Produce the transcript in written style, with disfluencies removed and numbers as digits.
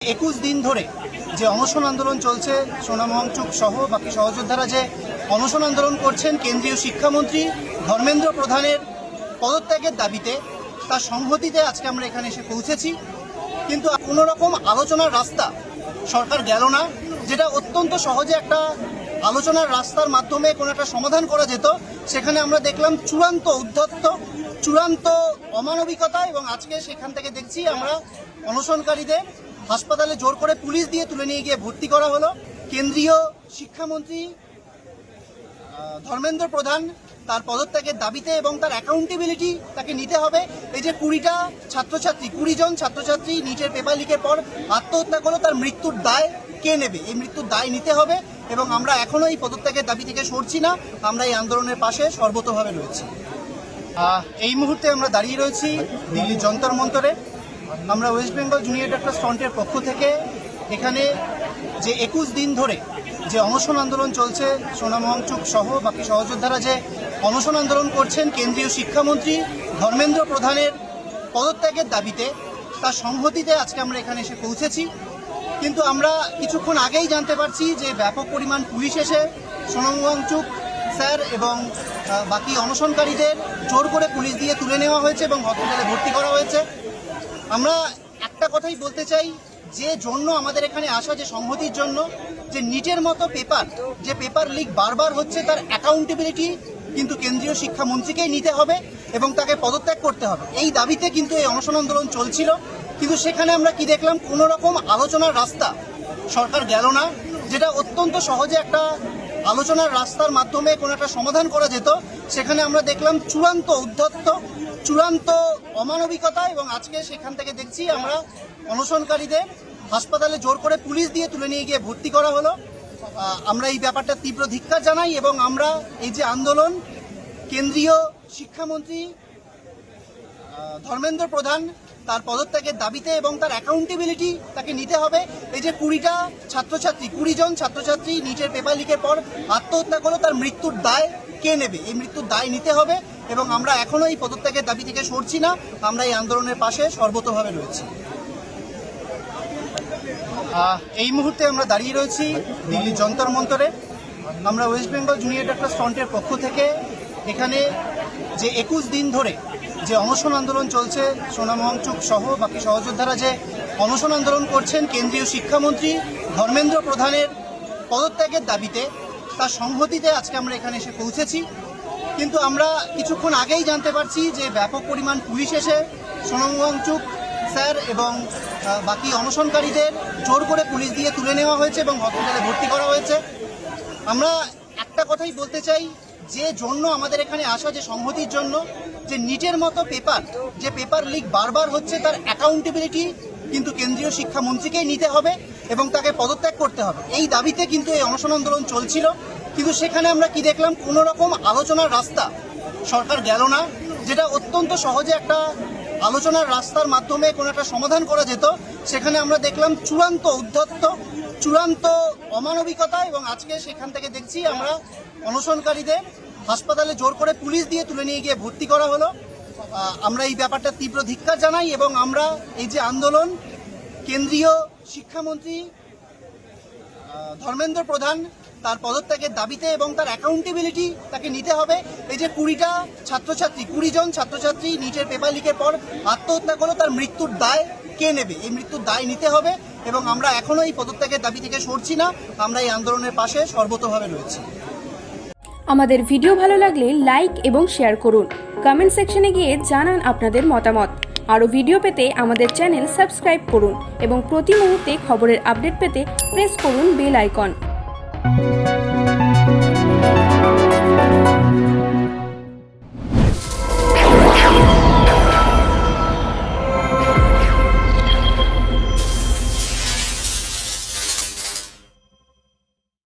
21 দিন ধরে যে অনশন আন্দোলন চলছে, সোনাম ওয়াংচুক সহ বাকি সহযোদ্ধারা যে অনশন আন্দোলন করছেন কেন্দ্রীয় শিক্ষামন্ত্রী ধর্মেন্দ্র প্রধানের পদত্যাগের দাবিতে, তার সংহতিতে আজকে আমরা এখানে এসে পৌঁছেছি। কিন্তু কোনো রকম আলোচনার রাস্তা সরকার গেল না, যেটা অত্যন্ত সহজে একটা আলোচনার রাস্তার মাধ্যমে কোনো একটা সমাধান করা যেত। সেখানে আমরা দেখলাম চূড়ান্ত উদ্ধত্ত, চূড়ান্ত অমানবিকতা। এবং আজকে সেখান থেকে দেখছি আমরা অনশনকারীদের হাসপাতালে জোর করে পুলিশ দিয়ে তুলে নিয়ে গিয়ে ভর্তি করা হলো। কেন্দ্রীয় শিক্ষামন্ত্রী ধর্মেন্দ্র প্রধান তার পদত্যাগের দাবিতে এবং তার অ্যাকাউন্টেবিলিটি তাকে নিতে হবে। এই যে 20 জন ছাত্রছাত্রী নিটের পেপার লিকের পর আত্মহত্যা করলো, তার মৃত্যুর দায় কে নেবে? এই মৃত্যুর দায় নিতে হবে। এবং আমরা এখনো এই পদত্যাগের দাবি থেকে সরছি না, আমরা এই আন্দোলনের পাশে সর্বতভাবে রয়েছি। এই মুহূর্তে আমরা দাঁড়িয়ে রয়েছি দিল্লির যন্তর মন্তরে। আমরা ওয়েস্ট বেঙ্গল জুনিয়র ডক্টর ফ্রন্টের পক্ষ থেকে এখানে যে 21 দিন ধরে যে অনশন আন্দোলন চলছে, সোনাম ওয়াংচুক সহ বাকি সহযোদ্ধারা যে অনশন আন্দোলন করছেন কেন্দ্রীয় শিক্ষামন্ত্রী ধর্মেন্দ্র প্রধানের পদত্যাগের দাবিতে, তার সংহতিতে আজকে আমরা এখানে এসে পৌঁছেছি। কিন্তু আমরা কিছুক্ষণ আগেই জানতে পারছি যে ব্যাপক পরিমাণ পুলিশ এসে সোনাম ওয়াংচুক স্যার এবং বাকি অনশনকারীদের জোর করে পুলিশ দিয়ে তুলে নেওয়া হয়েছে এবং হসপিটালে ভর্তি করা হয়েছে। আমরা একটা কথাই বলতে চাই, যে জন্য আমাদের এখানে আসা, যে সংহতির জন্য, যে নিটের মতো পেপার লিক বারবার হচ্ছে, তার অ্যাকাউন্টেবিলিটি কিন্তু কেন্দ্রীয় শিক্ষামন্ত্রীকেই নিতে হবে এবং তাকে পদত্যাগ করতে হবে। এই দাবিতে কিন্তু এই অনশন আন্দোলন চলছিল। কিন্তু সেখানে আমরা কি দেখলাম? কোনো রকম আলোচনার রাস্তা সরকার গেল না, যেটা অত্যন্ত সহজে একটা আলোচনার রাস্তার মাধ্যমে কোনো একটা সমাধান করা যেত। সেখানে আমরা দেখলাম চূড়ান্ত উদ্ধত্ত, চূড়ান্ত অমানবিকতা। এবং আজকে সেখান থেকে দেখছি আমরা অনশনকারীদের হাসপাতালে জোর করে পুলিশ দিয়ে তুলে নিয়ে গিয়ে ভর্তি করা হলো। আমরা এই ব্যাপারটা তীব্র ধিক্কার জানাই এবং আমরা এই যে আন্দোলন, কেন্দ্রীয় শিক্ষামন্ত্রী ধর্মেন্দ্র প্রধান তার পদত্যাগের দাবিতে এবং তার অ্যাকাউন্টেবিলিটি তাকে নিতে হবে। এই যে 20 জন ছাত্রছাত্রী নিটের পেপার লিকের পর আত্মহত্যা করলো, তার মৃত্যুর দায় কে নেবে? এই মৃত্যুর দায় নিতে হবে এবং আমরা এখনো এই পদত্যাগের দাবি থেকে সরছি না, আমরা এই আন্দোলনের পাশে সর্বতভাবে রয়েছি। এই মুহূর্তে আমরা দাঁড়িয়ে রয়েছি দিল্লির যন্তর মন্তরে। আমরা ওয়েস্ট বেঙ্গল জুনিয়র ডক্টর ফ্রন্টের পক্ষ থেকে এখানে যে 21 দিন ধরে যে অনশন আন্দোলন চলছে, সোনাম ওয়াংচুক সহ বাকি সহযোদ্ধারা যে অনশন আন্দোলন করছেন কেন্দ্রীয় শিক্ষামন্ত্রী ধর্মেন্দ্র প্রধানের পদত্যাগের দাবিতে, তার সংহতিতে আজকে আমরা এখানে এসে পৌঁছেছি। কিন্তু আমরা কিছুক্ষণ আগেই জানতে পারছি যে ব্যাপক পরিমাণ পুলিশ এসে সোনাম ওয়াংচুক স্যার এবং বাকি অনশনকারীদের জোর করে পুলিশ দিয়ে তুলে নেওয়া হয়েছে এবং হসপিটালে ভর্তি করা হয়েছে। আমরা একটা কথাই বলতে চাই, যে জন্য আমাদের এখানে আসা, যে সংহতির জন্য, যে নিটের মতো পেপার লিক বারবার হচ্ছে, তার অ্যাকাউন্টেবিলিটি কিন্তু কেন্দ্রীয় শিক্ষামন্ত্রীকেই নিতে হবে এবং তাকে পদত্যাগ করতে হবে। এই দাবিতে কিন্তু এই অনশন আন্দোলন চলছিল। কিন্তু সেখানে আমরা কি দেখলাম? কোনো রকম আলোচনার রাস্তা সরকার গেল না, যেটা অত্যন্ত সহজে একটা আলোচনার রাস্তার মাধ্যমে কোনো একটা সমাধান করা যেত। সেখানে আমরা দেখলাম চূড়ান্ত উদ্ধত্ত, চূড়ান্ত অমানবিকতা। এবং আজকে সেখান থেকে দেখছি আমরা অনশনকারীদের হাসপাতালে জোর করে পুলিশ দিয়ে তুলে নিয়ে গিয়ে ভর্তি করা হলো। আমরা এই ব্যাপারটা তীব্র ধিক্কার জানাই এবং আমরা এই যে আন্দোলন, কেন্দ্রীয় শিক্ষামন্ত্রী ধর্মেন্দ্র প্রধান তার পদত্যাগের দাবিতে এবং তার অ্যাকাউন্টেবিলিটি তাকে নিতে হবে। এই যে 20 জন ছাত্রছাত্রী নিটের পেপার লিকের পর আত্মহত্যা করলো, তার মৃত্যুর দায় কে নেবে? এই মৃত্যুর দায় নিতে হবে এবং আমরা এখনো এই পদত্যাগের দাবি থেকে সরছি না, আমরা এই আন্দোলনের পাশে সর্বতভাবে রয়েছি। আমাদের ভিডিও ভালো লাগলে লাইক এবং শেয়ার করুন। কমেন্ট সেকশনে গিয়ে জানান আপনাদের মতামত। আরও ভিডিও পেতে আমাদের চ্যানেল সাবস্ক্রাইব করুন এবং প্রতি মুহূর্তে খবরের আপডেট পেতে প্রেস করুন বেল আইকন।